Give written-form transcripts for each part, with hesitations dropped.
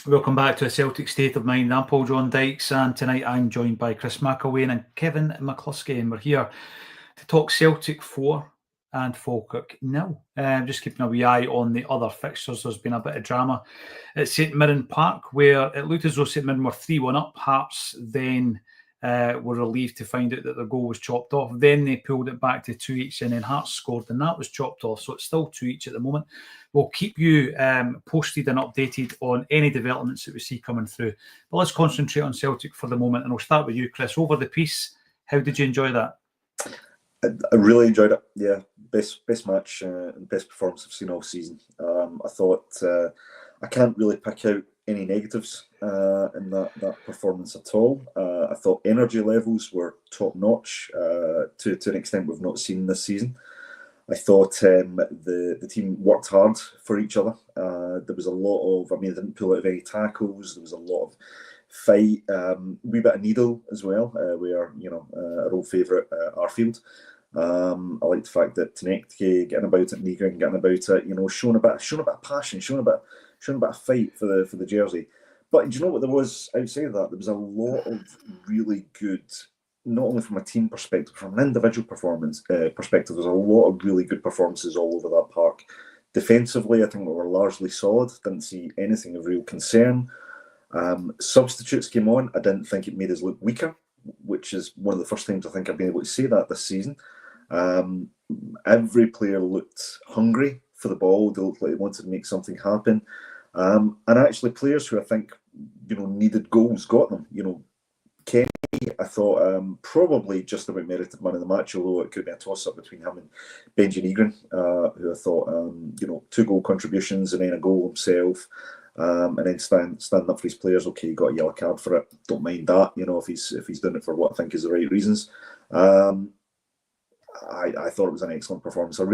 Welcome back to a Celtic State of Mind. I'm Paul John Dykes, and tonight I'm joined by Chris McElwain and Kevin McCluskey, and we're here to talk Celtic 4 and Falkirk 0. Just keeping a wee eye on the other fixtures. There's been a bit of drama at St Mirren Park, where it looked as though St Mirren were 3-1 up. Hearts then were relieved to find out that their goal was chopped off. Then they pulled it back to 2-each, and then Hearts scored, and that was chopped off. So it's still 2-each at the moment. We'll keep you posted and updated on any developments that we see coming through. But let's concentrate on Celtic for the moment, and we'll start with you, Chris. Over the piece, how did you enjoy that? I really enjoyed it. Yeah, best match and best performance I've seen all season. I thought I can't really pick out any negatives in that performance at all. I thought energy levels were top notch to an extent we've not seen this season. I thought the team worked hard for each other. There was a lot of, they didn't pull out of any tackles. There was a lot of fight, wee bit of needle as well, where, our old favourite, Arfield. I like the fact that Tanecki getting about it, Negrin getting about it, showing a bit of passion, showing a bit of fight for the jersey. But do you know what there was outside of that? There was a lot of really good, not only from a team perspective, from an individual performance perspective, there's a lot of really good performances all over that park. Defensively, I think we were largely solid. Didn't see anything of real concern. Substitutes came on. I didn't think it made us look weaker, which is one of the first times I think I've been able to say that this season. Every player looked hungry for the ball. They looked like they wanted to make something happen. And actually players who I think, needed goals got them. Kenny, I thought probably just about merited man of the match, although it could be a toss-up between him and Benji Negrin, who I thought, 2 goal contributions and then a goal himself. And then standing up for his players. Okay, he got a yellow card for it. Don't mind that, if he's doing it for what I think is the right reasons. I thought it was an excellent performance. I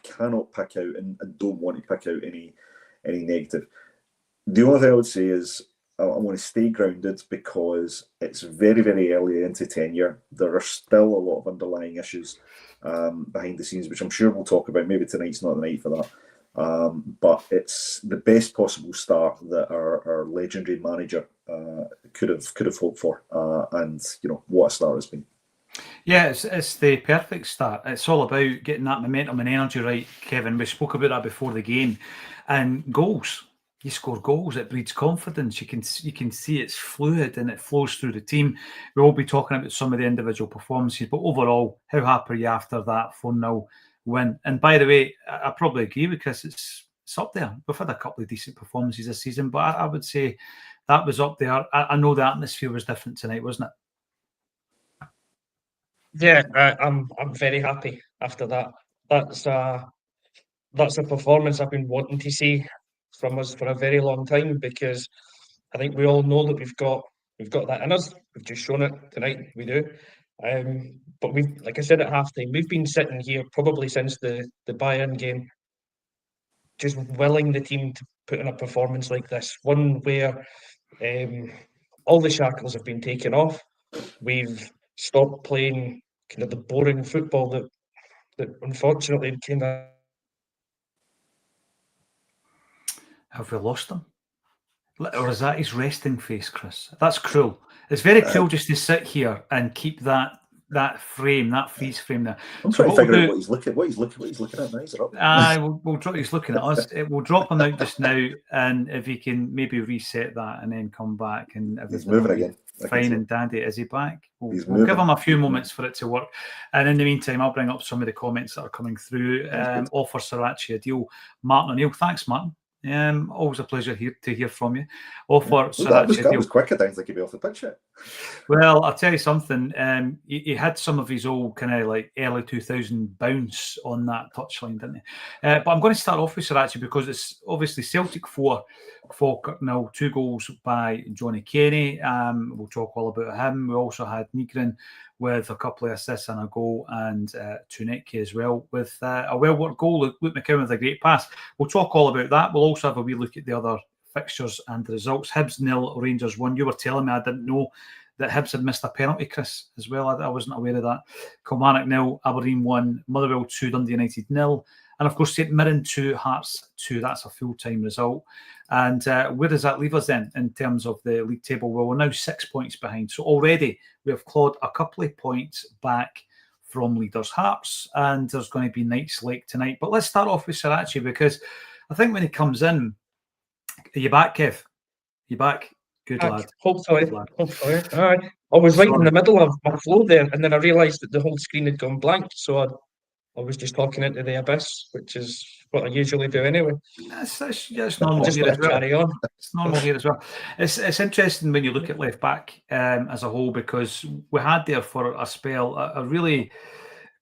cannot pick out and don't want to pick out any negative. The only thing I would say is I want to stay grounded because it's very, very early into tenure. There are still a lot of underlying issues behind the scenes, which I'm sure we'll talk about. Maybe tonight's not the night for that. But it's the best possible start that our legendary manager could have hoped for, and what a start it's been. Yeah, it's the perfect start. It's all about getting that momentum and energy right, Kevin. We spoke about that before the game, and goals. You score goals, it breeds confidence. You can see it's fluid and it flows through the team. We will be talking about some of the individual performances, but overall, how happy are you after that 4-0 win? And by the way, I probably agree with Chris. It's up there. We've had a couple of decent performances this season, but I would say that was up there. I know the atmosphere was different tonight, wasn't it? Yeah, I'm very happy after that. That's a performance I've been wanting to see from us for a very long time, because I think we all know that we've got that in us. We've just shown it tonight. We do. But we've, like I said at halftime, we've been sitting here probably since the Bayern game, just willing the team to put in a performance like this, one where all the shackles have been taken off. We've stopped playing kind of the boring football that unfortunately kind of. Have we lost him? Or is that his resting face, Chris? That's cruel. It's very cruel just to sit here and keep that frame, that freeze frame there. I'm trying to figure out what he's looking at now. Is it up? We'll drop. He's looking at us. We'll drop him out just now, and if he can maybe reset that and then come back, and he's moving again. Fine and dandy. Is he back? We'll give him a few moments for it to work. And in the meantime, I'll bring up some of the comments that are coming through. Offer Sarachi a deal. Martin O'Neill. Thanks, Martin. Always a pleasure to hear from you. That was quick. I didn't think he'd be off the pitch yet. Well, I'll tell you something. He had some of his old kind of like early 2000 bounce on that touchline, didn't he? But I'm going to start off with Sarachi because it's obviously Celtic 4, Falkirk 0, 2 goals by Johnny Kenny. We'll talk all about him. We also had Negrin with a couple of assists and a goal, and Tanecki as well with a well-worked goal. Luke McCowan with a great pass. We'll talk all about that. We'll also have a wee look at the other fixtures and the results. Hibs 0, Rangers 1. You were telling me I didn't know that Hibs had missed a penalty, Chris, as well. I wasn't aware of that. Kilmarnock 0, Aberdeen 1, Motherwell 2, Dundee United 0. And of course, St Mirren 2, Hearts 2, that's a full-time result. And where does that leave us then in terms of the league table? Well, we're now 6 points behind. So already we have clawed a couple of points back from leaders Hearts, and there's going to be Knights Lake tonight. But let's start off with Sarachi, because I think when he comes in, are you back, Kev? You back? Good lad. Hopefully. Good lad. Hopefully. I was right in the middle of my flow there, and then I realised that the whole screen had gone blank. So I was just talking into the abyss, which is what I usually do anyway. It's normal Just here as well. carry on. It's normal here as well. It's interesting when you look at left back as a whole, because we had there for a spell a really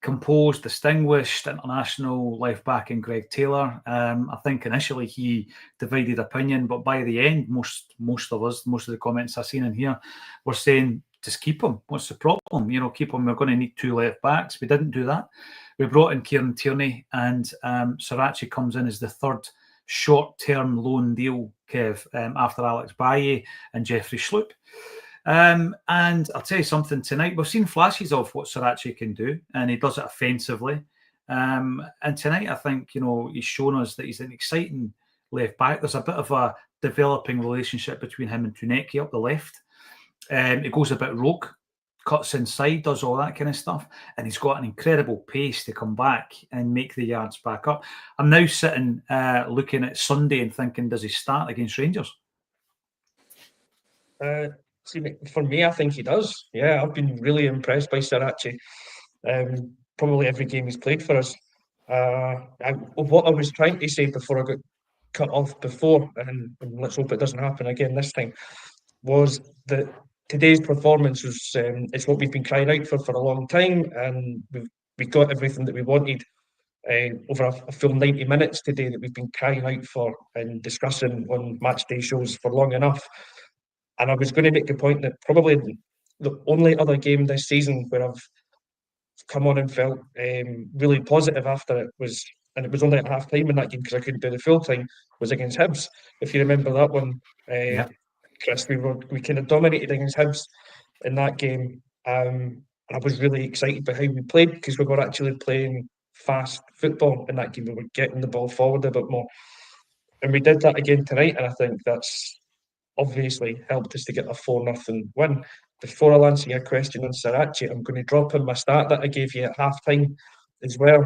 composed, distinguished international left back in Greg Taylor. I think initially he divided opinion, but by the end, most of the comments I've seen in here were saying, just keep him. What's the problem? Keep him. We're going to need 2 left backs. We didn't do that. We brought in Kieran Tierney, and Sarachi comes in as the third short-term loan deal, Kev, after Alex Baye and Jeffrey Schlupp. And I'll tell you something tonight. We've seen flashes of what Sarachi can do, and he does it offensively. And tonight, I think, he's shown us that he's an exciting left back. There's a bit of a developing relationship between him and Tuneki up the left. He goes a bit rogue, cuts inside, does all that kind of stuff, and he's got an incredible pace to come back and make the yards back up. I'm now sitting looking at Sunday and thinking, does he start against Rangers? For me, I think he does. Yeah, I've been really impressed by Sarachi. Probably every game he's played for us. What I was trying to say before I got cut off before, and let's hope it doesn't happen again this time, was that today's performance was it's what we've been crying out for a long time, and we got everything that we wanted over a full 90 minutes today that we've been crying out for and discussing on match day shows for long enough. And I was going to make the point that probably the only other game this season where I've come on and felt really positive after it was, and it was only at half time in that game because I couldn't do the full time, was against Hibs. If you remember that one, Chris, we kind of dominated against Hibs in that game. And I was really excited by how we played because we were actually playing fast football in that game. We were getting the ball forward a bit more. And we did that again tonight, and I think that's obviously helped us to get a 4-0 win. Before I'll answer your question on Sarachi, I'm going to drop in my start that I gave you at half-time as well,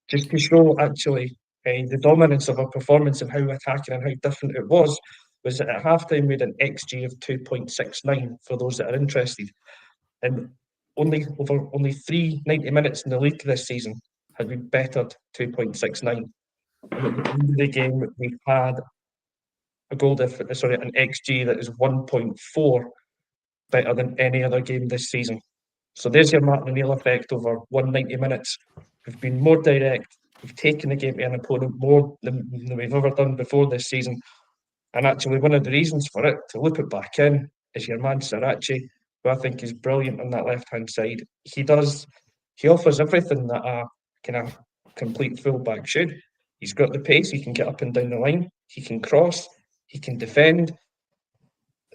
just to show actually the dominance of our performance and how attacking and how different it was that at half-time we had an XG of 2.69 for those that are interested. And only 3 90 minutes in the league this season had we bettered 2.69. And at the end of the game, we had an XG that is 1.4 better than any other game this season. So there's your Martin O'Neill effect over 190 minutes. We've been more direct. We've taken the game to an opponent more than we've ever done before this season. And actually, one of the reasons for it, to loop it back in, is your man Sarachi, who I think is brilliant on that left-hand side. He offers everything that a kind of complete fullback should. He's got the pace. He can get up and down the line. He can cross. He can defend.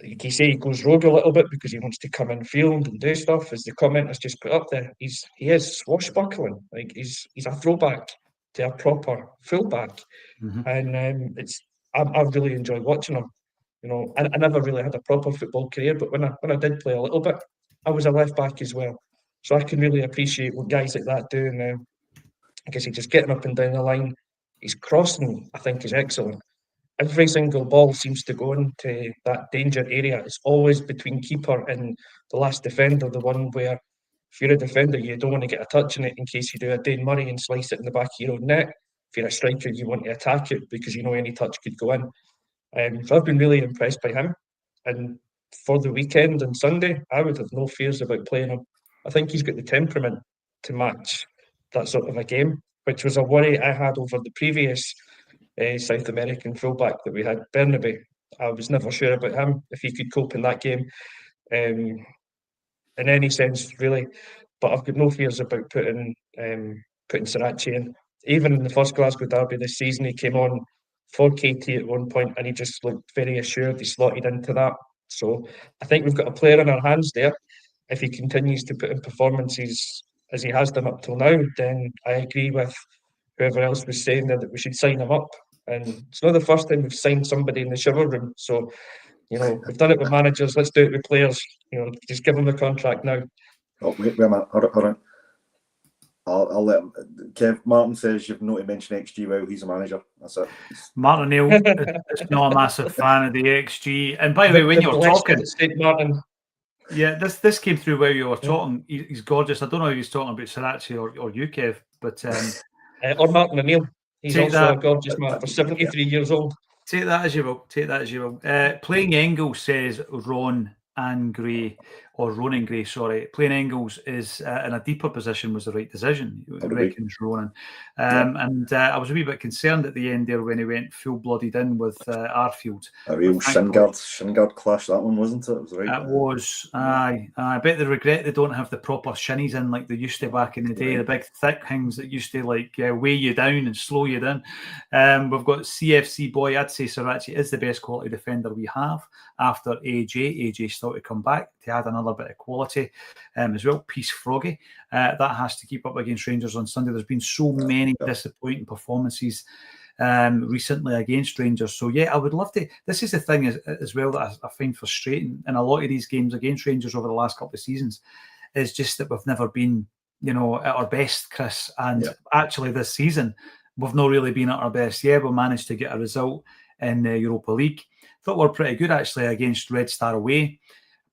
You can say he goes rogue a little bit because he wants to come in field and do stuff, as the comment has just put up there. He is swashbuckling. Like he's a throwback to a proper fullback, and I really enjoy watching him. I never really had a proper football career, but when I did play a little bit, I was a left back as well, so I can really appreciate what guys like that do. And I guess he's just getting up and down the line. His crossing, I think, is excellent. Every single ball seems to go into that danger area. It's always between keeper and the last defender, the one where if you're a defender, you don't want to get a touch on it in case you do a Dane Murray and slice it in the back of your own net. If you're a striker, you want to attack it because you know any touch could go in. So I've been really impressed by him. And for the weekend and Sunday, I would have no fears about playing him. I think he's got the temperament to match that sort of a game, which was a worry I had over the previous South American fullback that we had, Bernabe. I was never sure about him, if he could cope in that game in any sense, really. But I've got no fears about putting Sarachi in. Even in the first Glasgow derby this season, he came on for KT at one point and he just looked very assured. He slotted into that. So I think we've got a player in our hands there. If he continues to put in performances as he has done up till now, then I agree with whoever else was saying that we should sign him up. And it's not the first time we've signed somebody in the shower room. So, we've done it with managers. Let's do it with players. Just give them the contract now. Oh, wait a minute. Hold on. I'll let him. Kev Martin says you've not to mention XG while he's a manager. That's it. Martin O'Neill is not a massive fan of the XG. And by the way, when you're talking, Martin. Yeah, this came through while you were talking. He's gorgeous. I don't know if he's talking about Sarachi or you, Kev, but or Martin O'Neill. He's also that, a gorgeous man for 73 years old. Take that as you will. Take that as you will. Playing Engels says Ronan Gray, sorry. Playing Engels is in a deeper position was the right decision, reckons Ronan. And I was a wee bit concerned at the end there when he went full-blooded in with Arfield. A real Shingard clash, that one, wasn't it? It was right. It was. Aye. I bet they regret they don't have the proper shinnies in like they used to back in the day, the big thick things that used to weigh you down and slow you down. We've got CFC Boy. I'd say Sarachi is the best quality defender we have after AJ. AJ still to come back to add another bit of quality as well. Peace Froggy. That has to keep up against Rangers on Sunday. There's been so many disappointing performances recently against Rangers. So, yeah, I would love to. This is the thing as well that I find frustrating in a lot of these games against Rangers over the last couple of seasons is just that we've never been, at our best, Chris. And actually this season, we've not really been at our best. Yeah, we managed to get a result in the Europa League. Thought we were pretty good, actually, against Red Star away.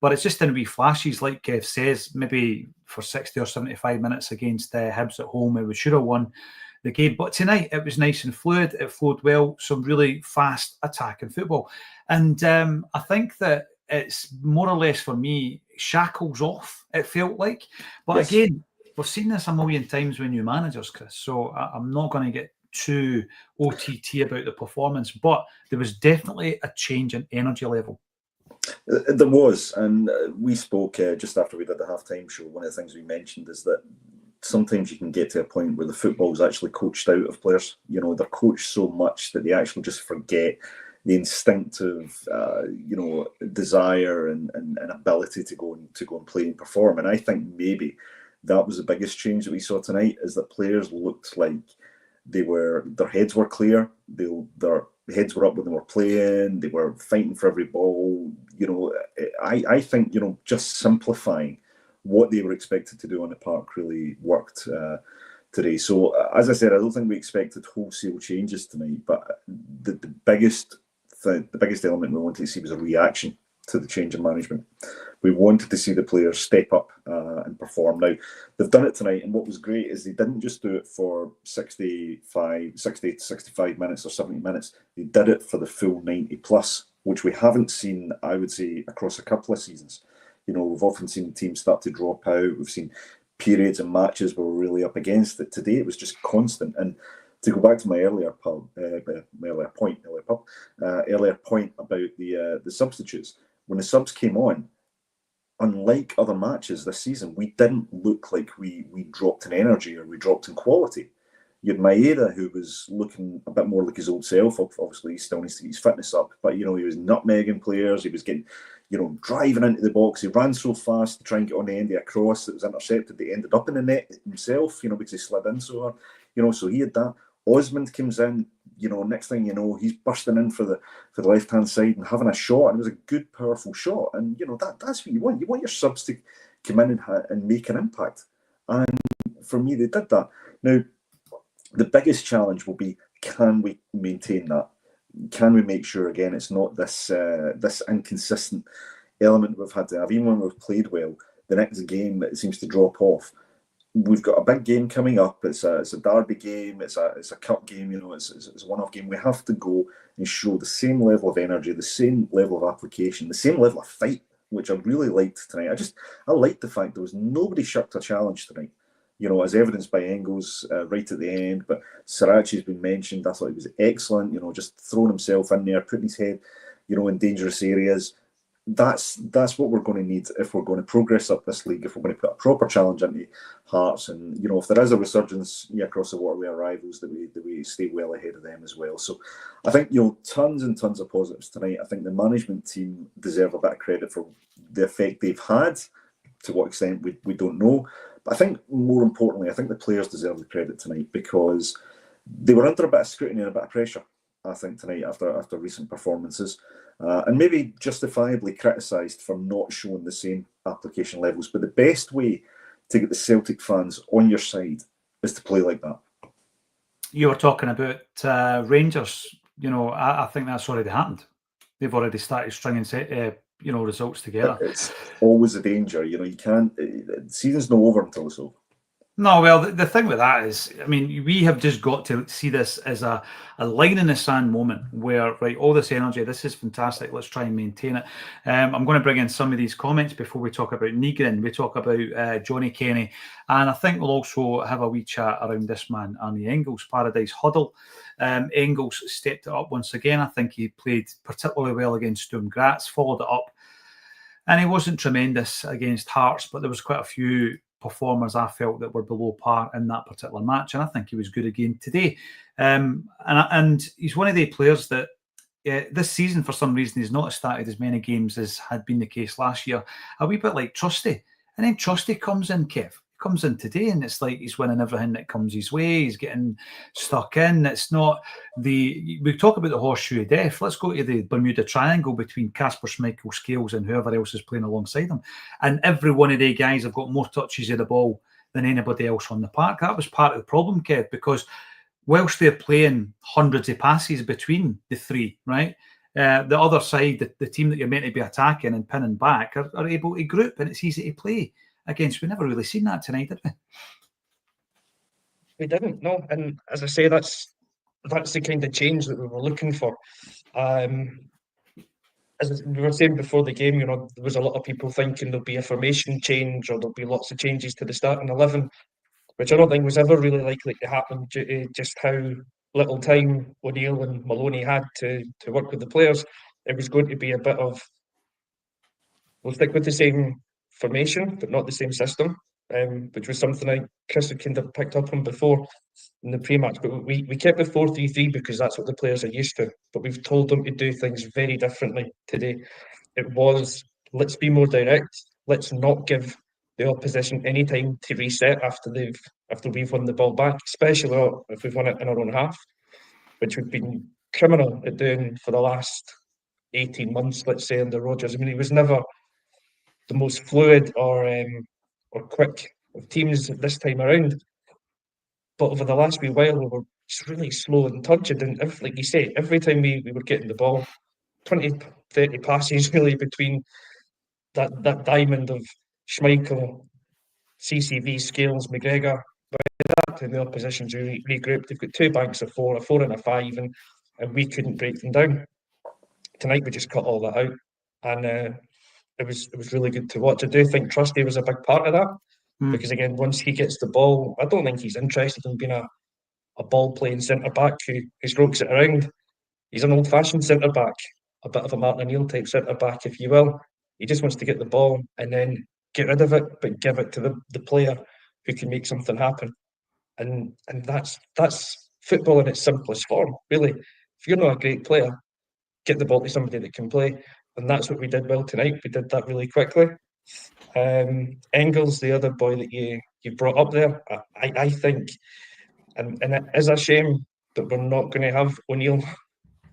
But it's just in wee flashes, like Kev says, maybe for 60 or 75 minutes against Hibs at home, we should have won the game. But tonight, it was nice and fluid. It flowed well. Some really fast attacking football. And I think that it's more or less, for me, shackles off, it felt like. But again, we've seen this a million times with new managers, Chris. So I'm not going to get too OTT about the performance. But there was definitely a change in energy level. There was, and we spoke just after we did the halftime show. One of the things we mentioned is that sometimes you can get to a point where the football is actually coached out of players. They're coached so much that they actually just forget the instinctive, desire and ability to go and play and perform. And I think maybe that was the biggest change that we saw tonight, is that players looked like their heads were clear. Their heads were up when they were playing. They were fighting for every ball. I think just simplifying what they were expected to do on the park really worked today. So as I said, I don't think we expected wholesale changes tonight, but the biggest element we wanted to see was a reaction to the change in management. We wanted to see the players step up and perform. Now, they've done it tonight, and what was great is they didn't just do it for 60 to 65 minutes or 70 minutes. They did it for the full 90 plus, which we haven't seen, I would say, across a couple of seasons. We've often seen teams start to drop out. We've seen periods and matches where we're really up against it. Today, it was just constant. And to go back to my earlier point about the substitutes, when the subs came on, unlike other matches this season, we didn't look like we dropped in energy or we dropped in quality. You had Maeda, who was looking a bit more like his old self. Obviously, he still needs to get his fitness up, but he was nutmegging players. He was getting, driving into the box. He ran so fast to try and get on the end of a cross that was intercepted. They ended up in the net himself, because he slid in so hard. So he had that. Osmond comes in, next thing you know, he's bursting in for the left-hand side and having a shot, and it was a good, powerful shot. And, that's what you want. You want your subs to come in and make an impact. And for me, they did that. Now, the biggest challenge will be, can we maintain that? Can we make sure, again, it's not this inconsistent element we've had to have? Even when we've played well, the next game, it seems to drop off. We've got a big game coming up. It's a derby game. It's a cup game. It's a one-off game. We have to go and show the same level of energy, the same level of application, the same level of fight, which I really liked tonight. I liked the fact there was nobody shirked a challenge tonight. As evidenced by Engels right at the end. But Sarachi's been mentioned. I thought he was excellent. Just throwing himself in there, putting his head, in dangerous areas. That's what we're going to need if we're going to progress up this league, if we're going to put a proper challenge into Hearts. And, if there is a resurgence across the waterway rivals, that we stay well ahead of them as well. So I think, tons and tons of positives tonight. I think the management team deserve a bit of credit for the effect they've had. To what extent, we don't know. But I think more importantly, I think the players deserve the credit tonight, because they were under a bit of scrutiny and a bit of pressure, I think, tonight after recent performances, and maybe justifiably criticised for not showing the same application levels. But the best way to get the Celtic fans on your side is to play like that. You were talking about Rangers. I think that's already happened. They've already started stringing results together. It's always a danger. You can't. The season's not over until it's over. No, well, the thing with that is, I mean, we have just got to see this as a line in the sand moment where, right, all this energy, this is fantastic, let's try and maintain it. I'm going to bring in some of these comments before we talk about Negrin, we talk about Johnny Kenny, and I think we'll also have a wee chat around this man, Arnie Engels, Paradise Huddle. Engels stepped it up once again. I think he played particularly well against Sturm Graz, followed it up, and he wasn't tremendous against Hearts, but there was quite a few performers I felt that were below par in that particular match, and I think he was good again today. And he's one of the players that this season, for some reason, he's not started as many games as had been the case last year. A wee bit like Trusty, and then Trusty comes in, Kev. Comes in today, and it's like he's winning everything that comes his way. He's getting stuck in. It's not we talk about the horseshoe of death. Let's go to the Bermuda Triangle between Kasper Schmeichel, Scales, and whoever else is playing alongside him. And every one of the guys have got more touches of the ball than anybody else on the park. That was part of the problem, Kev, because whilst they're playing hundreds of passes between the three, right? The other side, the team that you're meant to be attacking and pinning back, are able to group, and it's easy to play against. We never really seen that tonight, did we? We didn't, no. And as I say, that's the kind of change that we were looking for. As we were saying before the game, there was a lot of people thinking there'll be a formation change or there'll be lots of changes to the starting 11, which I don't think was ever really likely to happen due to just how little time O'Neill and Maloney had to work with the players. It was going to be a bit of, we'll stick with the same formation, but not the same system, which was something Chris had kind of picked up on before in the pre-match. But we kept the 4-3-3 because that's what the players are used to. But we've told them to do things very differently today. It was, let's be more direct. Let's not give the opposition any time to reset after we've won the ball back, especially if we've won it in our own half, which we've been criminal at doing for the last 18 months, let's say, under Rodgers. I mean, he was never the most fluid or quick of teams this time around. But over the last wee while, we were just really slow and turgid. And like you say, every time we were getting the ball, 20, 30 passes really between that diamond of Schmeichel, CCV, Scales, McGregor. By that time, the opposition's regrouped. They've got two banks of four, a 4 and a 5, and we couldn't break them down. Tonight, we just cut all that out. And it was really good to watch. I do think Trusty was a big part of that because, again, once he gets the ball, I don't think he's interested in being a ball-playing centre-back who strokes it around. He's an old-fashioned centre-back, a bit of a Martin O'Neill type centre-back, if you will. He just wants to get the ball and then get rid of it, but give it to the player who can make something happen. And that's football in its simplest form, really. If you're not a great player, get the ball to somebody that can play. And that's what we did well tonight. We did that really quickly. Engels, the other boy that you brought up there, I think, and it is a shame that we're not going to have O'Neill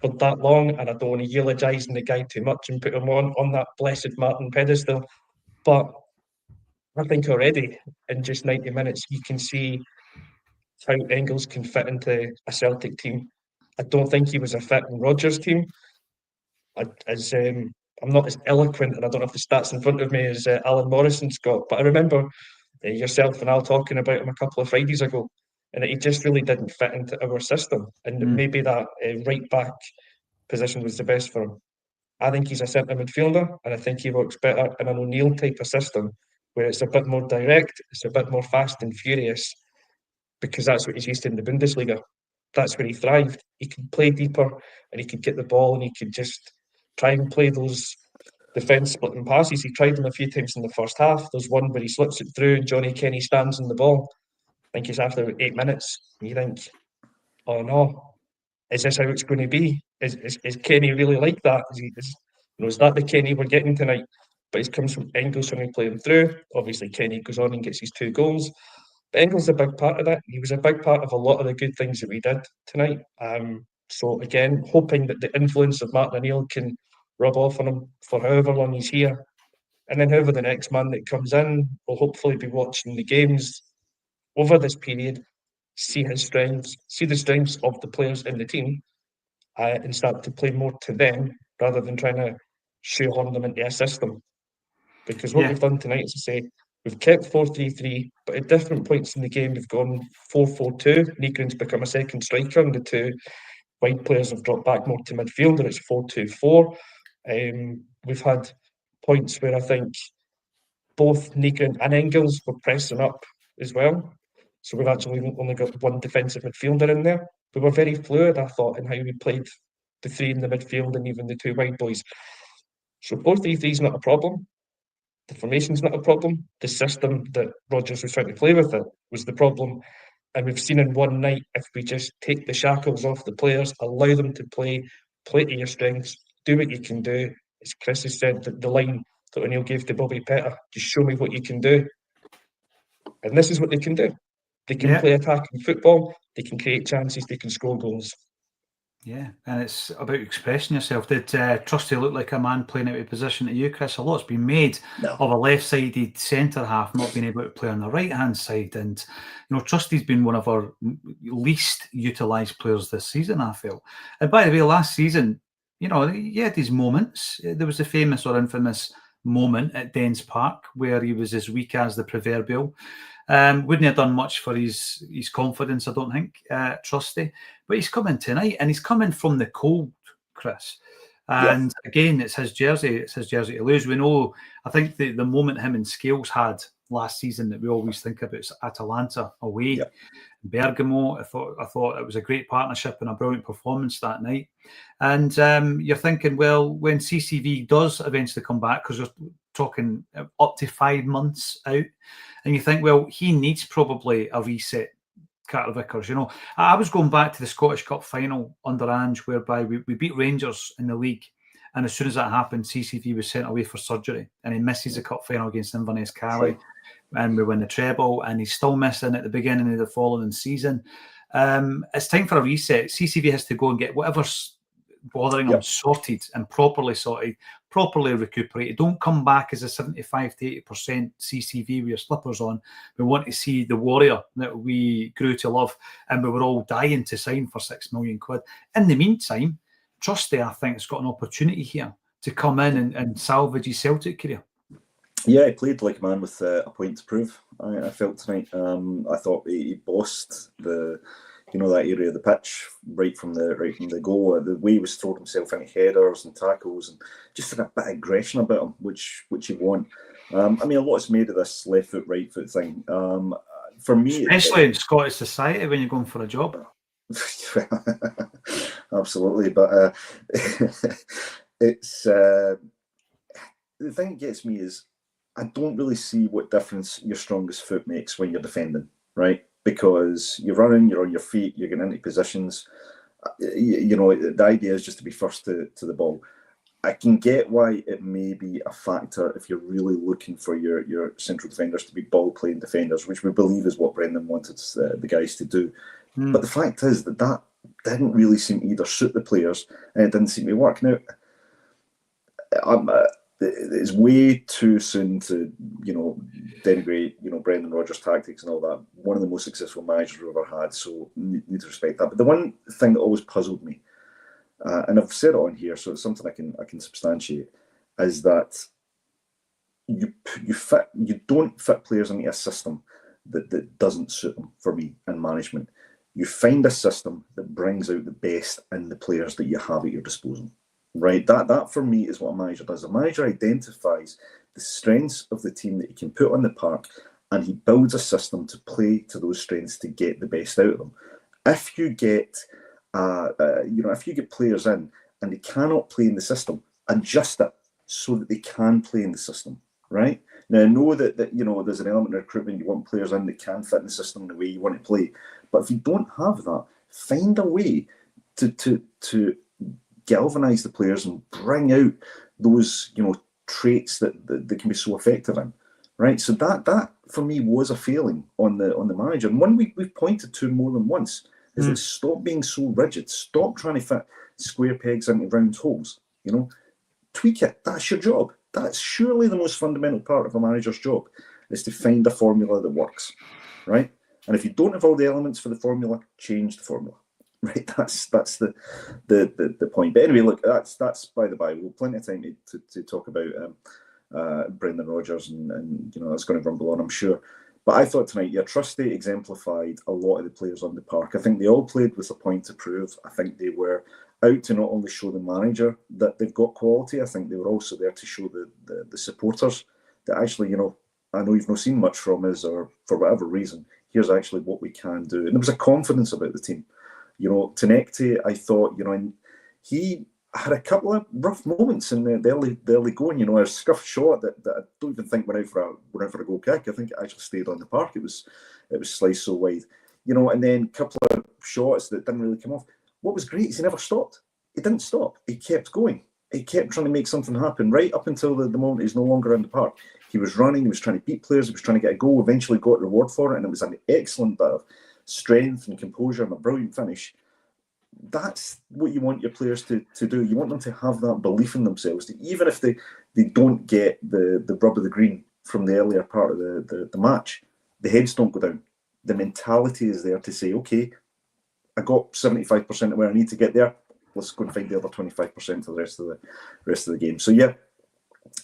for that long, and I don't want to eulogise the guy too much and put him on that blessed Martin pedestal. But I think already in just 90 minutes, you can see how Engels can fit into a Celtic team. I don't think he was a fit in Rodgers' team. I'm not as eloquent, and I don't have the stats in front of me as Alan Morrison's got, but I remember yourself and Al talking about him a couple of Fridays ago, and he just really didn't fit into our system, and maybe that right back position was the best for him. I think he's a centre midfielder, and I think he works better in an O'Neill type of system, where it's a bit more direct, it's a bit more fast and furious, because that's what he's used to in the Bundesliga. That's where he thrived. He could play deeper, and he could get the ball, and he could just try and play those defence splitting passes. He tried them a few times in the first half. There's one where he slips it through and Johnny Kenny stands on the ball. I think it's after 8 minutes. And you think, oh no, is this how it's going to be? Is Kenny really like that? Is that the Kenny we're getting tonight? But it comes from Engels when we play him through. Obviously, Kenny goes on and gets his 2 goals. But Engels is a big part of that. He was a big part of a lot of the good things that we did tonight. So again, hoping that the influence of Martin O'Neill can rub off on him for however long he's here. And then whoever the next man that comes in will hopefully be watching the games over this period, see his strengths, see the strengths of the players in the team, and start to play more to them rather than trying to shoehorn them into a system. Because what we've done tonight is to say we've kept 4-3-3, but at different points in the game we've gone 4-4-2. Negrin's become a second striker, and the two wide players have dropped back more to midfield, and it's 4-2-4. We've had points where I think both Negrin and Engels were pressing up as well. So we've actually only got one defensive midfielder in there. We were very fluid, I thought, in how we played the three in the midfield and even the two wide boys. So 4-3-3 is not a problem. The formation's not a problem. The system that Rodgers was trying to play with it was the problem. And we've seen in one night, if we just take the shackles off the players, allow them to play to your strengths, do what you can do. As Chris has said, the line that O'Neill gave to Bobby Pettit, just show me what you can do. And this is what they can do. They can play attacking football, they can create chances, they can score goals. Yeah, and it's about expressing yourself. Did Trusty look like a man playing out of position to you, Chris? A lot's been made of a left-sided centre half not being able to play on the right-hand side, and Trusty's been one of our least utilised players this season, I feel. And by the way, last season, he had his moments. There was a famous or infamous moment at Dens Park where he was as weak as the proverbial. Wouldn't have done much for his confidence, I don't think, Trusty. But he's coming tonight, and he's coming from the cold, Chris. And again, it's his jersey. It's his jersey to lose. We know, I think the moment him and Scales had last season that we always think about is Atalanta away. Bergamo, I thought it was a great partnership and a brilliant performance that night. And you're thinking, well, when CCV does eventually come back, because we're talking up to 5 months out, and you think, well, he needs probably a reset, Carter Vickers. I was going back to the Scottish Cup final under Ange, whereby we beat Rangers in the league, and as soon as that happened, CCV was sent away for surgery, and he misses the cup final against Inverness Cali, and we win the treble, and he's still missing at the beginning of the following season. It's time for a reset. CCV has to go and get whatever's bothering him sorted and properly sorted, properly recuperated. Don't come back as a 75 to 80% CCV with your slippers on. We want to see the warrior that we grew to love and we were all dying to sign for £6 million. In the meantime, Trusty, I think, has got an opportunity here to come in and salvage his Celtic career. Yeah, he played like a man with a point to prove. I felt tonight. I thought he bossed that area of the pitch right from the goal. The way he was throwing himself into headers and tackles, and just had a bit of aggression about him, which you want. A lot's made of this left foot, right foot thing. For me, especially in Scottish society when you're going for a job. Absolutely, but it's the thing that gets me is I don't really see what difference your strongest foot makes when you're defending, right? Because you're running, you're on your feet, you're getting into positions. The idea is just to be first to the ball. I can get why it may be a factor if you're really looking for your central defenders to be ball-playing defenders, which we believe is what Brendan wanted the guys to do. But the fact is that didn't really seem to either suit the players, and it didn't seem to work. Now, it's way too soon to, denigrate, Brendan Rodgers' tactics and all that. One of the most successful managers we've ever had, so need to respect that. But the one thing that always puzzled me, and I've said it on here, so it's something I can substantiate, is that you don't fit players into a system that doesn't suit them. For me, and management, you find a system that brings out the best in the players that you have at your disposal. Right, that for me is what a manager does. A manager identifies the strengths of the team that he can put on the park, and he builds a system to play to those strengths to get the best out of them. If you get, if you get players in and they cannot play in the system, adjust it so that they can play in the system. Right now, I know that there's an element of recruitment. You want players in that can fit in the system the way you want to play, but if you don't have that, find a way to galvanise the players and bring out those traits that can be so effective in, right? So that for me was a failing on the manager, and one we've pointed to more than once is that stop being so rigid, stop trying to fit square pegs into round holes. You know, tweak it. That's your job. That's surely the most fundamental part of a manager's job, is to find a formula that works, right? And if you don't have all the elements for the formula, change the formula, right? That's the point. But anyway, look, that's by the by. We'll have plenty of time to talk about Brendan Rodgers, and you know that's going to rumble on, I'm sure. But I thought tonight, yeah, Trusty exemplified a lot of the players on the park. I think they all played with a point to prove. I think they were out to not only show the manager that they've got quality, I think they were also there to show the supporters that actually, you know, I know you've not seen much from us, or for whatever reason, here's actually what we can do. And there was a confidence about the team. You know, Tenekte, I thought, you know, and he had a couple of rough moments in the early going. You know, a scuffed shot that I don't even think went out for a goal kick. I think it actually stayed on the park. It was sliced so wide. You know, and then a couple of shots that didn't really come off. What was great is he never stopped. He didn't stop. He kept going. He kept trying to make something happen right up until the moment he's no longer in the park. He was running. He was trying to beat players. He was trying to get a goal. Eventually got reward for it, and it was an excellent bit of strength and composure and a brilliant finish. That's what you want your players to do. You want them to have that belief in themselves, that even if they don't get the rub of the green from the earlier part of the match, the heads don't go down. The mentality is there to say, okay, I got 75% of where I need to get there. Let's go and find the other 25% for the rest of the game. So yeah,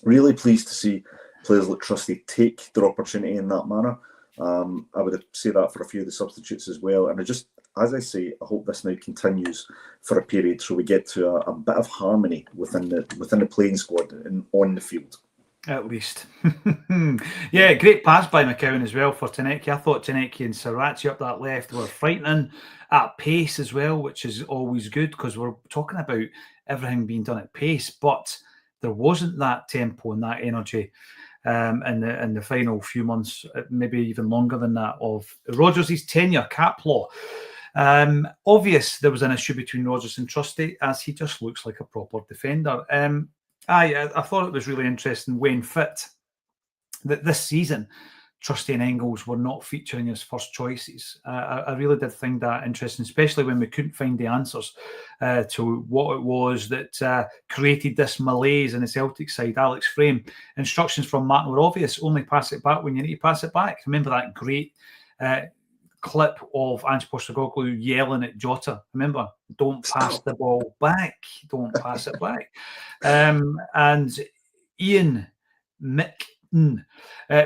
really pleased to see players like Trusty take their opportunity in that manner. I would say that for a few of the substitutes as well. And I just, as I say, I hope this now continues for a period so we get to a bit of harmony within the playing squad and on the field. At least. Yeah, great pass by McCowan as well for Tenekte. I thought Tenekte and Sarachi up that left were frightening at pace as well, which is always good because we're talking about everything being done at pace, but there wasn't that tempo and that energy in the final few months, maybe even longer than that, of Rodgers' tenure, cap law. Obvious there was an issue between Rodgers and Trusty, as he just looks like a proper defender. I thought it was really interesting when fit that this season Trusty and Engels were not featuring as first choices. I really did find that interesting, especially when we couldn't find the answers to what it was that created this malaise in the Celtic side. Alex Frame, instructions from Martin were obvious: only pass it back when you need to pass it back. Remember that great clip of Ange Postecoglou yelling at Jota? Remember, don't pass the ball back, don't pass it back. And Ian Mick,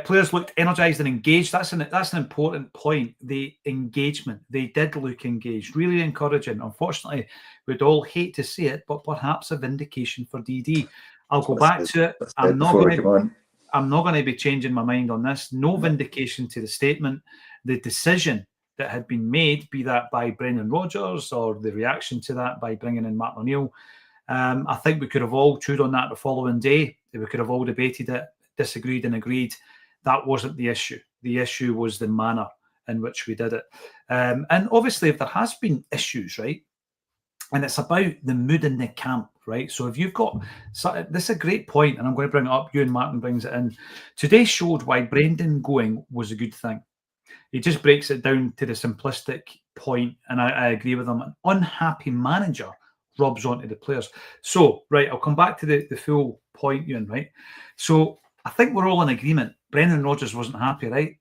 players looked energised and engaged. That's an important point. The engagement, they did look engaged, really encouraging. Unfortunately, we'd all hate to see it, but perhaps a vindication for DD. I'll go back to it. I'm not going to be changing my mind on this. No vindication to the statement. The decision that had been made, be that by Brendan Rodgers or the reaction to that by bringing in Martin O'Neill, I think we could have all chewed on that the following day. We could have all debated it, disagreed and agreed. That wasn't the issue. The issue was the manner in which we did it. And obviously, if there has been issues, right, and it's about the mood in the camp, right? So if you've got, this is a great point, and I'm going to bring it up. You and Martin brings it in. Today showed why Brendan going was a good thing. He just breaks it down to the simplistic point, and I agree with him. An unhappy manager rubs onto the players. So, right, I'll come back to the full point, Ewan, right? So I think we're all in agreement. Brendan Rodgers wasn't happy, right?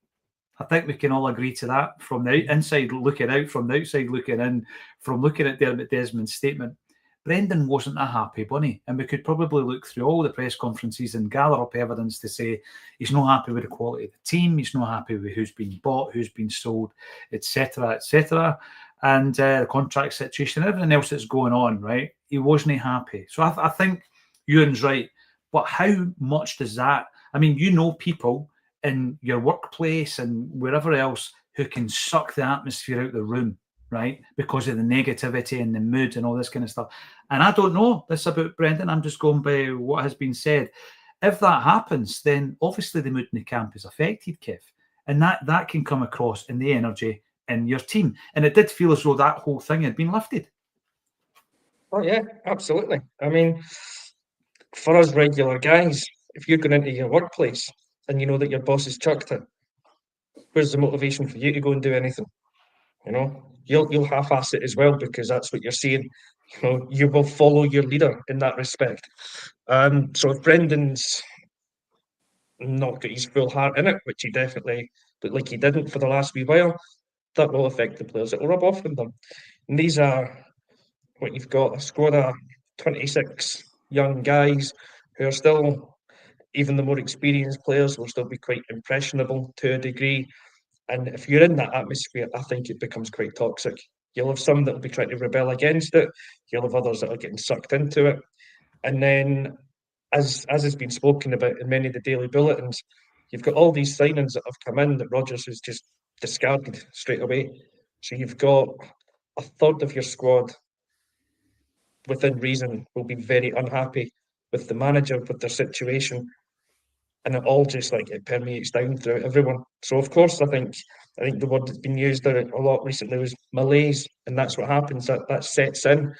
I think we can all agree to that, from the inside looking out, from the outside looking in, from looking at Dermot Desmond's statement. Brendan wasn't a happy bunny, and we could probably look through all the press conferences and gather up evidence to say he's not happy with the quality of the team, he's not happy with who's been bought, who's been sold, etc., and the contract situation, everything else that's going on, right? He wasn't happy. So I think Ewan's right, but how much does that, I mean, you know people in your workplace and wherever else who can suck the atmosphere out of the room, right? Because of the negativity and the mood and all this kind of stuff. And I don't know this about Brendan. I'm just going by what has been said. If that happens, then obviously the mood in the camp is affected, Kev. And that can come across in the energy in your team. And it did feel as though that whole thing had been lifted. Oh, yeah, absolutely. I mean, for us regular guys, if you're going into your workplace and you know that your boss has chucked it, where's the motivation for you to go and do anything? You know, you'll half-ass it as well because that's what you're seeing. You know, you will follow your leader in that respect. So if Brendan's not got his full heart in it, which he definitely looked like he didn't for the last wee while, that will affect the players. It will rub off on them. And these are what you've got, a squad of 26 young guys who are still, even the more experienced players will still be quite impressionable to a degree. And if you're in that atmosphere, I think it becomes quite toxic. You'll have some that will be trying to rebel against it. You'll have others that are getting sucked into it. And then, as has been spoken about in many of the daily bulletins, you've got all these signings that have come in that Rodgers has just discarded straight away. So you've got a third of your squad, within reason, will be very unhappy with the manager, with their situation, and it all just like it permeates down through everyone. So of course, I think the word that's been used a lot recently was malaise, and that's what happens. That sets in,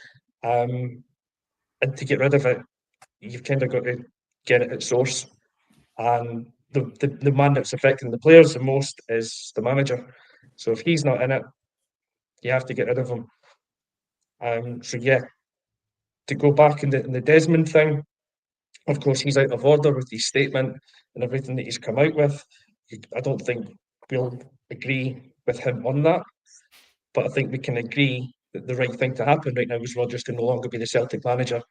and to get rid of it, you've kind of got to get it at source. And the man that's affecting the players the most is the manager. So if he's not in it, you have to get rid of him. So yeah, to go back in the Desmond thing, of course, he's out of order with his statement and everything that he's come out with. I don't think we'll agree with him on that, but I think we can agree that the right thing to happen right now is Rodgers to no longer be the Celtic manager.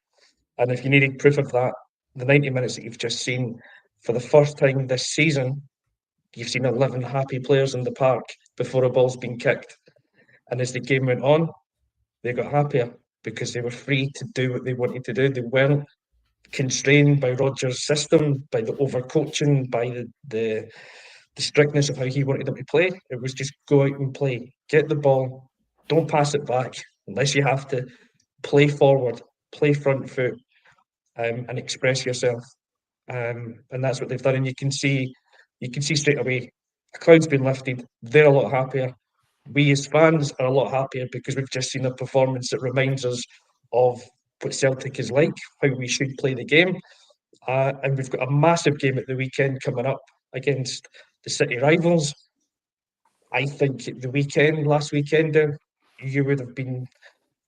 And if you needed proof of that, the 90 minutes that you've just seen, for the first time this season, you've seen 11 happy players in the park before a ball's been kicked. And as the game went on, they got happier because they were free to do what they wanted to do. They weren't constrained by Rodgers' system, by the overcoaching, by the strictness of how he wanted them to play. It was just go out and play, get the ball, don't pass it back unless you have to. Play forward, play front foot, and express yourself. And that's what they've done. And you can see straight away the cloud's been lifted. They're a lot happier. We as fans are a lot happier because we've just seen a performance that reminds us of what Celtic is like, how we should play the game. And we've got a massive game at the weekend coming up against the City rivals. I think last weekend, you would have been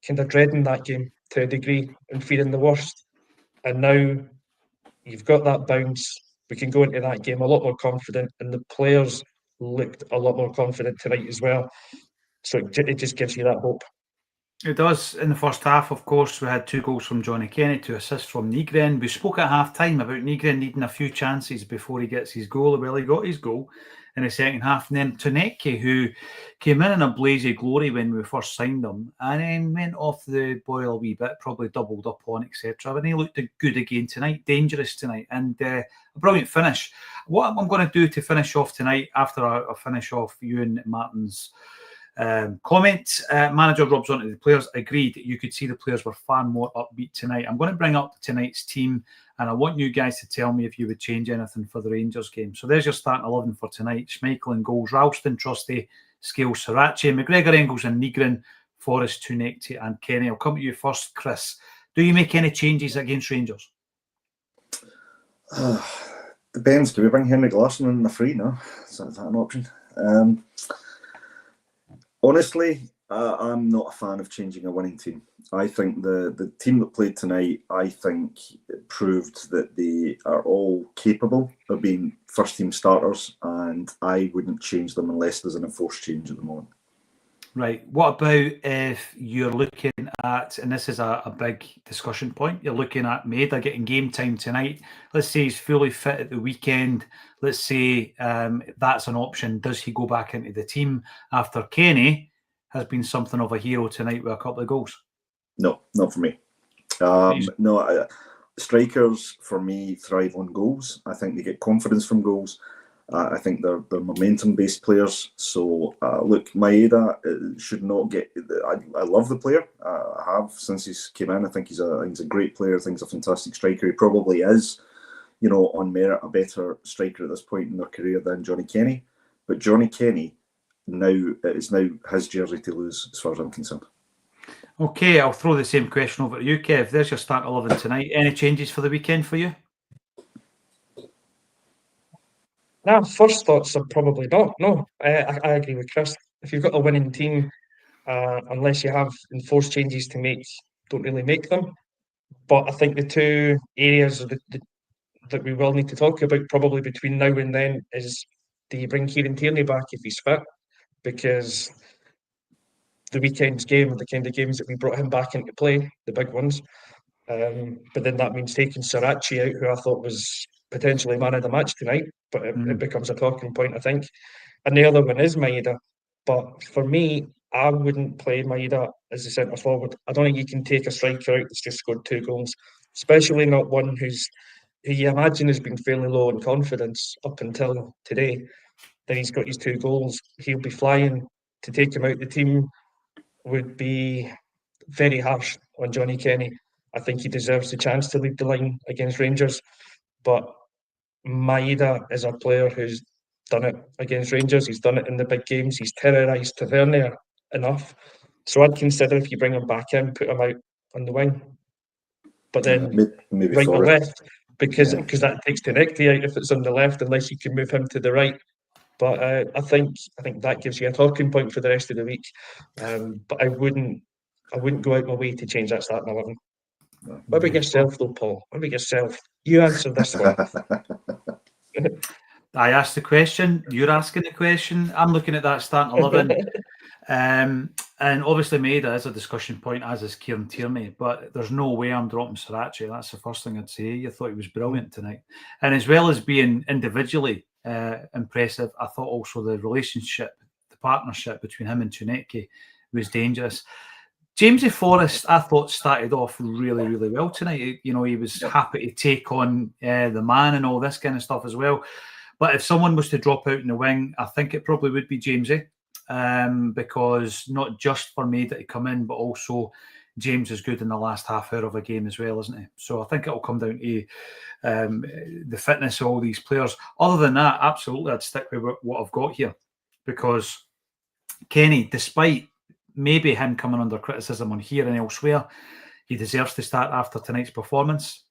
kind of dreading that game to a degree and fearing the worst. And now you've got that bounce. We can go into that game a lot more confident, and the players looked a lot more confident tonight as well. So it just gives you that hope. It does. In the first half, of course, we had 2 goals from Johnny Kenny, 2 assists from Nygren. We spoke at half-time about Nygren needing a few chances before he gets his goal. Well, he got his goal in the second half. And then Tonecki, who came in a blaze of glory when we first signed him, and then went off the boil a wee bit, probably doubled up on, etc. And he looked good again tonight, dangerous tonight, and a brilliant finish. What I'm going to do to finish off tonight, after I finish off you and Martin's comment, manager rubs onto the players. Agreed. You could see the players were far more upbeat tonight. I'm going to bring up tonight's team, and I want you guys to tell me if you would change anything for the Rangers game. So there's your starting 11 for tonight. Schmeichel in goals, Ralston, Trusty, Scales, Sarachi, McGregor, Engels and Nygren, Forrest, Tonecki and Kenny. I'll come to you first, Chris. Do you make any changes against Rangers? Depends. Do we bring Henrik Larsson in the free now? Is that an option? Honestly, I'm not a fan of changing a winning team. I think the team that played tonight, I think, proved that they are all capable of being first-team starters, and I wouldn't change them unless there's an enforced change at the moment. Right. What about if you're looking at, and this is a big discussion point, you're looking at Maeda getting game time tonight. Let's say he's fully fit at the weekend. Let's say that's an option. Does he go back into the team after Kenny has been something of a hero tonight with a couple of goals? No, not for me. Strikers, for me, thrive on goals. I think they get confidence from goals. I think they're momentum-based players. So, look, Maeda should not get... I love the player. I have since he came in. I think he's a great player. I think he's a fantastic striker. He probably is, on merit, a better striker at this point in their career than Johnny Kenny. But Johnny Kenny, it's now his jersey to lose, as far as I'm concerned. Okay, I'll throw the same question over to you, Kev. There's your start 11 tonight. Any changes for the weekend for you? Nah, first thoughts are probably not. No, I agree with Chris. If you've got a winning team, unless you have enforced changes to make, don't really make them. But I think the two areas that we will need to talk about probably between now and then is, do you bring Kieran Tierney back if he's fit? Because the weekend's game, the kind of games that we brought him back into play, the big ones. But then that means taking Sarachi out, who I thought was potentially man of the match tonight, but it becomes a talking point, I think. And the other one is Maeda. But for me, I wouldn't play Maeda as a centre forward. I don't think you can take a striker out that's just scored 2 goals, especially not one who you imagine has been fairly low in confidence up until today. Then he's got his 2 goals. He'll be flying. To take him out the team would be very harsh on Johnny Kenny. I think he deserves the chance to lead the line against Rangers. But Maeda is a player who's done it against Rangers. He's done it in the big games. He's terrorised Tavernier enough. So I'd consider, if you bring him back in, put him out on the wing. But then maybe right or Forrest. left, because that takes Tenecti out if it's on the left, unless you can move him to the right. But I think that gives you a talking point for the rest of the week. But I wouldn't go out my way to change that starting 11. What about yourself, though, Paul? What about yourself? You answer this one. I asked the question. You're asking the question. I'm looking at that starting 11. And obviously Maeda is a discussion point, as is Kieran Tierney, but there's no way I'm dropping Sarachi. That's the first thing I'd say. You thought he was brilliant tonight. And as well as being individually impressive, I thought also the relationship, the partnership between him and Tunecki was dangerous. Jamesy Forrest, I thought, started off really, really well tonight. You know, he was happy to take on the man and all this kind of stuff as well. But if someone was to drop out in the wing, I think it probably would be Jamesy, because not just for Maeda to come in, but also James is good in the last half hour of a game as well, isn't he? So I think it'll come down to the fitness of all these players. Other than that, absolutely, I'd stick with what I've got here, because Kenny, despite maybe him coming under criticism on here and elsewhere, he deserves to start after tonight's performance.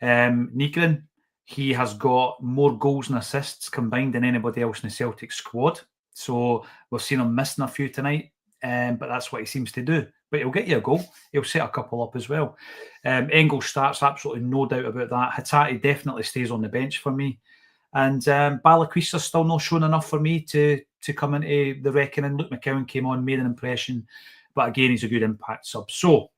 Nygren, he has got more goals and assists combined than anybody else in the Celtic squad. So we've seen him missing a few tonight, but that's what he seems to do. But he'll get you a goal. He'll set a couple up as well. Engel starts, absolutely no doubt about that. Hatate definitely stays on the bench for me. And Balaquisa's still not shown enough for me to come into the reckoning. Luke McCowan came on, made an impression, but again, he's a good impact sub. So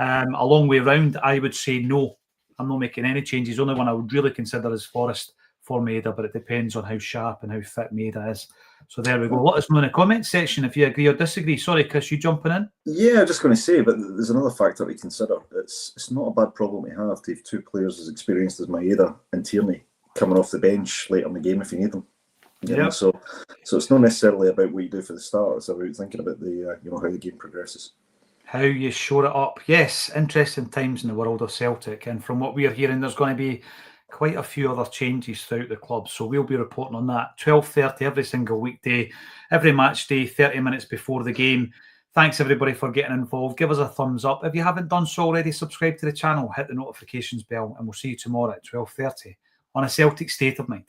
a long way round, I would say no. I'm not making any changes. The only one I would really consider is Forrest for Maeda, but it depends on how sharp and how fit Maeda is. So there we go. Let us know in the comments section if you agree or disagree. Sorry, Chris, you jumping in? Yeah, I'm just going to say, but there's another factor to consider. It's not a bad problem to have 2 players as experienced as Maeda and Tierney coming off the bench late in the game if you need them. Yeah. So it's not necessarily about what you do for the start. It's about thinking about the how the game progresses. How you shore it up. Yes, interesting times in the world of Celtic. And from what we're hearing, there's going to be quite a few other changes throughout the club. So we'll be reporting on that. 12:30 every single weekday, every match day, 30 minutes before the game. Thanks, everybody, for getting involved. Give us a thumbs up. If you haven't done so already, subscribe to the channel, hit the notifications bell, and we'll see you tomorrow at 12:30 on a Celtic State of Mind.